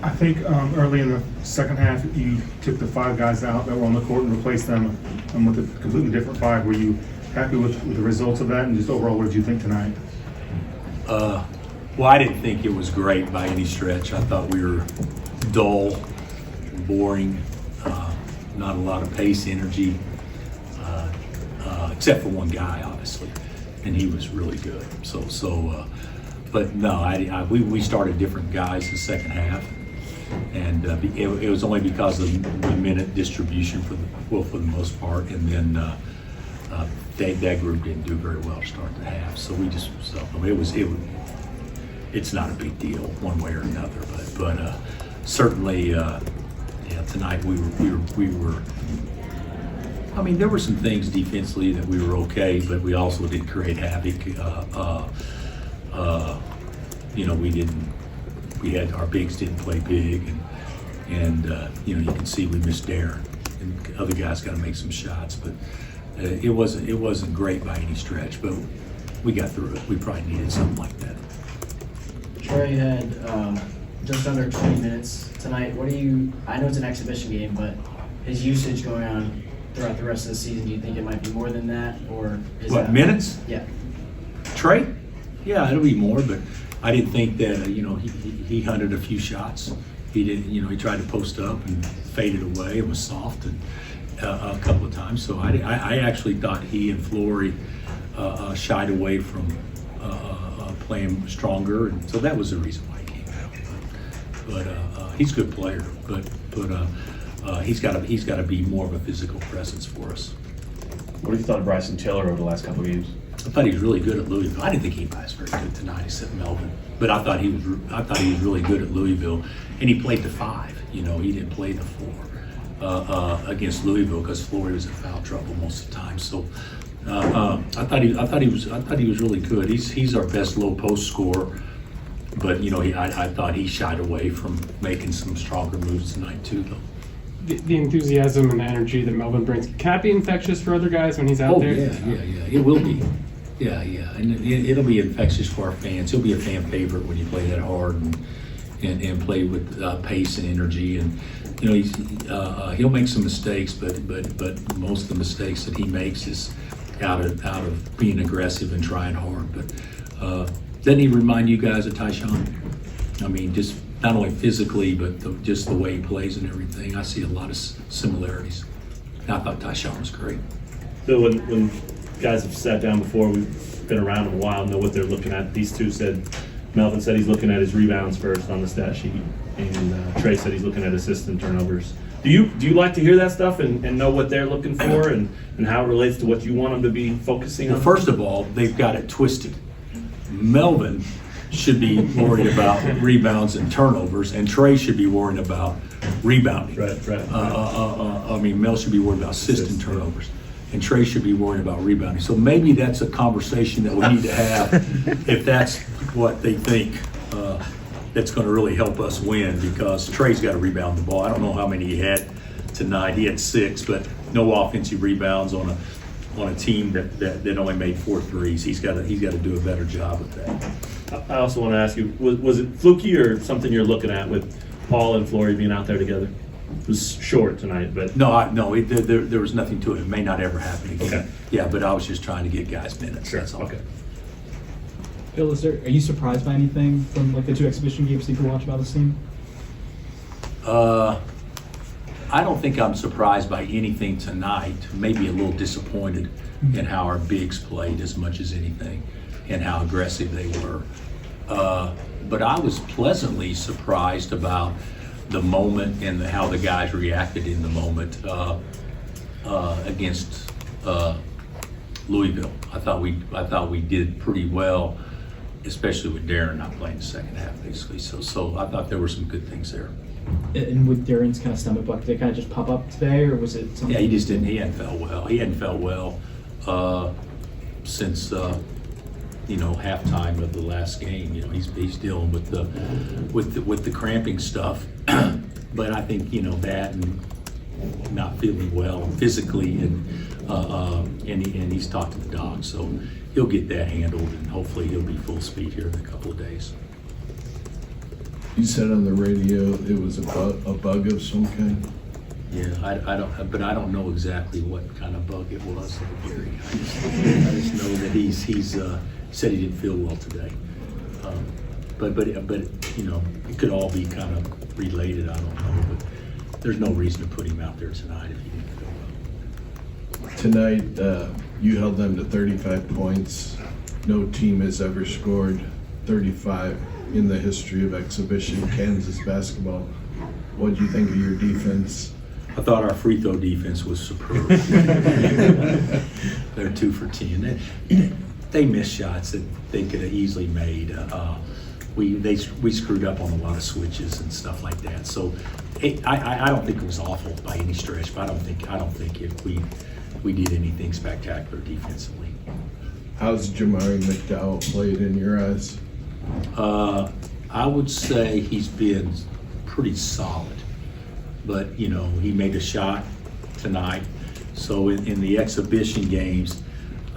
I think early in the second half, you took the 5 guys out that were on the court and replaced them with a completely different 5. Were you happy with the results of that? And just overall, what did you think tonight? Well, I didn't think it was great by any stretch. I thought we were dull, boring, not a lot of pace, energy, except for one guy, obviously, and he was really good. But no, we started different guys the second half, and it was only because of the minute distribution for the most part, and then that group didn't do very well to start the half. So it's not a big deal one way or another, but certainly, tonight we were. I mean, there were some things defensively that we were okay, but we also did create havoc. Our bigs didn't play big, and you can see we missed Darren, and other guys got to make some shots, but it wasn't great by any stretch, but we got through it. We probably needed something like that. Trey had just under 20 minutes tonight. I know it's an exhibition game, but his usage going on throughout the rest of the season, do you think it might be more than that, or is What, that minutes? Yeah. Trey? Yeah, it'll be more, but I didn't think that, he hunted a few shots. He didn't, he tried to post up and faded away and was soft and a couple of times. So I actually thought he and Flory shied away from playing stronger, and so that was the reason why he came out. But he's a good player, but he's got to be more of a physical presence for us. What have you thought of Bryson Taylor over the last couple of games? I thought he was really good at Louisville. I didn't think anybody was very good tonight except Melvin, but I thought he was really good at Louisville, and he played the 5. He didn't play the 4 against Louisville because Flory was in foul trouble most of the time. So I thought he was really good. He's our best low post scorer, but I thought he shied away from making some stronger moves tonight too, though. The enthusiasm and the energy that Melvin brings, can that be infectious for other guys when he's out there? Yeah, it will be. Yeah, and it'll be infectious for our fans. He'll be a fan favorite when you play that hard and play with pace and energy. And he'll make some mistakes, but most of the mistakes that he makes is out of being aggressive and trying hard. But doesn't he remind you guys of Tyshawn? I mean, just not only physically, but just the way he plays and everything. I see a lot of similarities. And I thought Tyshawn was great. So when guys have sat down before, we've been around a while, know what they're looking at. These two said, Melvin said he's looking at his rebounds first on the stat sheet, and Trey said he's looking at assists and turnovers. Do you like to hear that stuff and know what they're looking for and how it relates to what you want them to be focusing on? Well, first of all, they've got it twisted. Melvin should be worried about rebounds and turnovers, and Trey should be worrying about rebounding. Right. I mean, Mel should be worried about assists and turnovers, and Trey should be worried about rebounding. So maybe that's a conversation that we need to have if that's what they think that's going to really help us win, because Trey's got to rebound the ball. I don't know how many he had tonight. He had 6, but no offensive rebounds on a team that only made 4 threes. He's got to do a better job with that. I also want to ask you, was it fluky or something you're looking at with Paul and Flory being out there together? It was short tonight, but there was nothing to it. It may not ever happen again. Okay. Yeah, but I was just trying to get guys minutes. Sure. That's all. Okay. Bill, are you surprised by anything from the 2 exhibition games you can watch about this team? I don't think I'm surprised by anything tonight. Maybe a little disappointed in how our bigs played as much as anything, and how aggressive they were. But I was pleasantly surprised about the moment and how the guys reacted in the moment against Louisville. I thought we did pretty well, especially with Darren not playing the second half, basically. So I thought there were some good things there. And with Darren's kind of stomach bug, did it kind of just pop up today, or was it something? Yeah, he just didn't. He hadn't felt well. He hadn't felt well since halftime of the last game. He's dealing with the cramping stuff. But I think that and not feeling well physically, and he's talked to the doc, so he'll get that handled, and hopefully he'll be full speed here in a couple of days. You said on the radio it was a bug of some kind? Yeah, but I don't know exactly what kind of bug it was, Gary. I just know that he's said he didn't feel well today. But you know, it could all be kind of related. I don't know, but there's no reason to put him out there tonight if he didn't feel well. Tonight, you held them to 35 points. No team has ever scored 35 in the history of exhibition Kansas basketball. What do you think of your defense? I thought our free throw defense was superb. They're 2 for 10. They missed shots that they could have easily made. We screwed up on a lot of switches and stuff like that. So I don't think it was awful by any stretch, but I don't think if we did anything spectacular defensively. How's Jamari McDowell played in your eyes? I would say he's been pretty solid, but you know, he made a shot tonight. So in the exhibition games,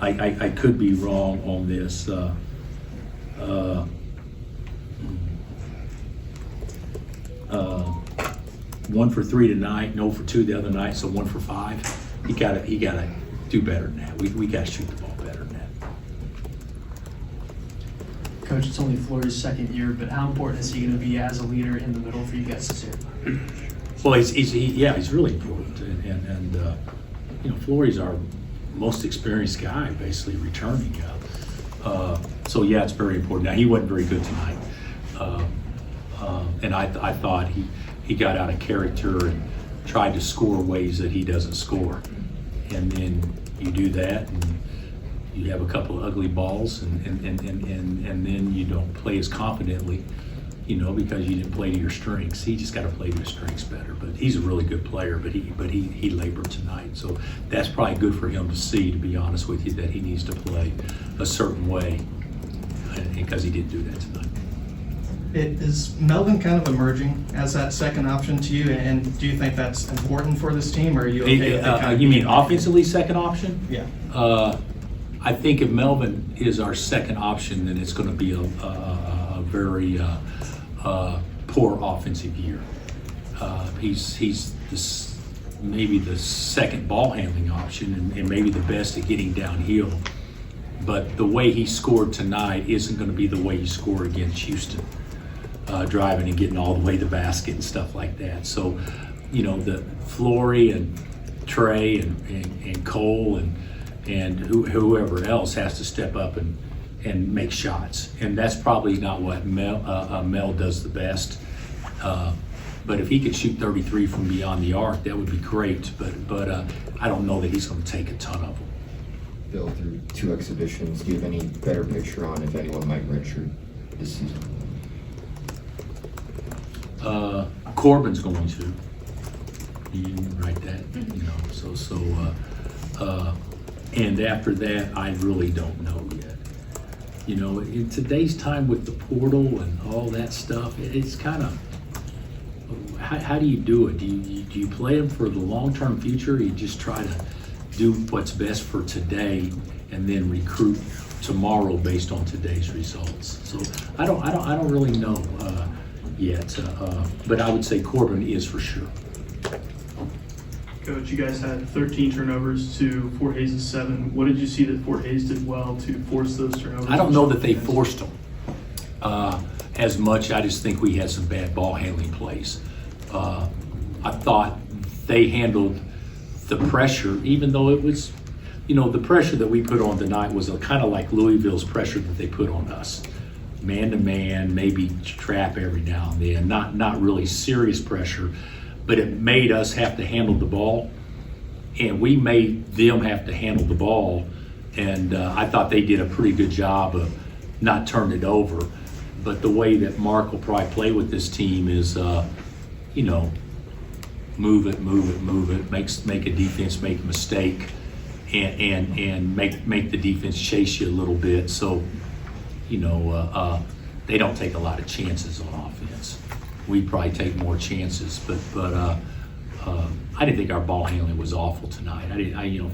I could be wrong on this. 1 for 3 tonight, 0 for 2 the other night, so 1 for 5. He gotta do better than that. We gotta shoot the ball better than that. Coach, it's only Flory's second year, but how important is he going to be as a leader in the middle for you guys this year? Well, he's really important, and you know, Flory's our most experienced guy, basically returning. So yeah, it's very important. Now he wasn't very good tonight, and I thought he got out of character and tried to score ways that he doesn't score, and then you do that, and you have a couple of ugly balls, and then you don't play as confidently, you know, because you didn't play to your strengths. He just got to play to his strengths better. But he's a really good player, but he labored tonight. So that's probably good for him to see, to be honest with you, that he needs to play a certain way, because he didn't do that tonight. Is Melvin kind of emerging as that second option to you, and do you think that's important for this team, or are you okay with it kind of You mean offensively second option? Yeah. I think if Melvin is our second option, then it's going to be a very poor offensive year. He's maybe the second ball handling option, and maybe the best at getting downhill. But the way he scored tonight isn't going to be the way he scored against Houston, driving and getting all the way to the basket and stuff like that. So, you know, the Flory and Trey and Cole and whoever else has to step up and make shots. And that's probably not what Mel does the best. But if he could shoot 33 from beyond the arc, that would be great. But I don't know that he's going to take a ton of them. Bill, through 2 exhibitions, do you have any better picture on if anyone might redshirt this season? Corbin's going to. You can write that, you know. And after that, I really don't know yet. You know, in today's time with the portal and all that stuff, it's kind of, how do you do it? Do you play them for the long-term future, or you just try to do what's best for today and then recruit tomorrow based on today's results? So I don't really know yet, but I would say Corbin is for sure. Coach, you guys had 13 turnovers to Fort Hayes' 7. What did you see that Fort Hayes did well to force those turnovers? I don't know that they forced them as much. I just think we had some bad ball handling plays. I thought they handled the pressure, even though it was, you know, the pressure that we put on tonight was kind of like Louisville's pressure that they put on us. Man to man, maybe trap every now and then, not really serious pressure, but it made us have to handle the ball, and we made them have to handle the ball, and I thought they did a pretty good job of not turning it over. But the way that Mark will probably play with this team is, you know, move it, make a defense make a mistake, and make the defense chase you a little bit. So, you know, they don't take a lot of chances on offense. We probably take more chances, but I didn't think our ball handling was awful tonight. You know,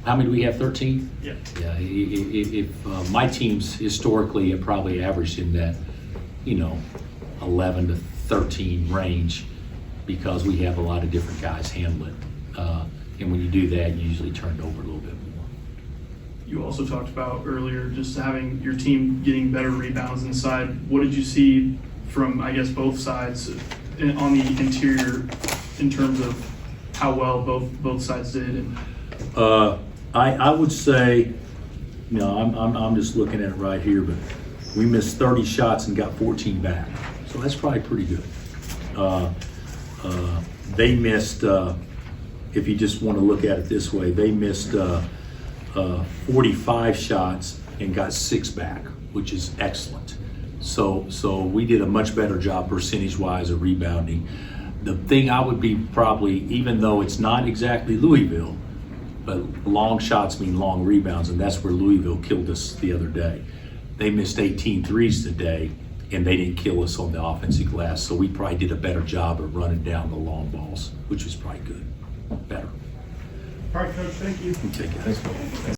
how many do we have? 13? Yeah. Yeah. If my teams historically have probably averaged in that, you know, 11 to 13 range because we have a lot of different guys handle it. And when you do that, you usually turn it over a little bit more. You also talked about earlier just having your team getting better rebounds inside. What did you see from, I guess, both sides on the interior in terms of how well both sides did? And I would say, you know, I'm just looking at it right here, but we missed 30 shots and got 14 back. So that's probably pretty good. They missed, if you just want to look at it this way, they missed 45 shots and got 6 back, which is excellent. So we did a much better job percentage-wise of rebounding. The thing I would be probably, even though it's not exactly Louisville, but long shots mean long rebounds, and that's where Louisville killed us the other day. They missed 18 threes today, and they didn't kill us on the offensive glass, so we probably did a better job of running down the long balls, which was probably good, better. All right, Coach, thank you. Okay, guys.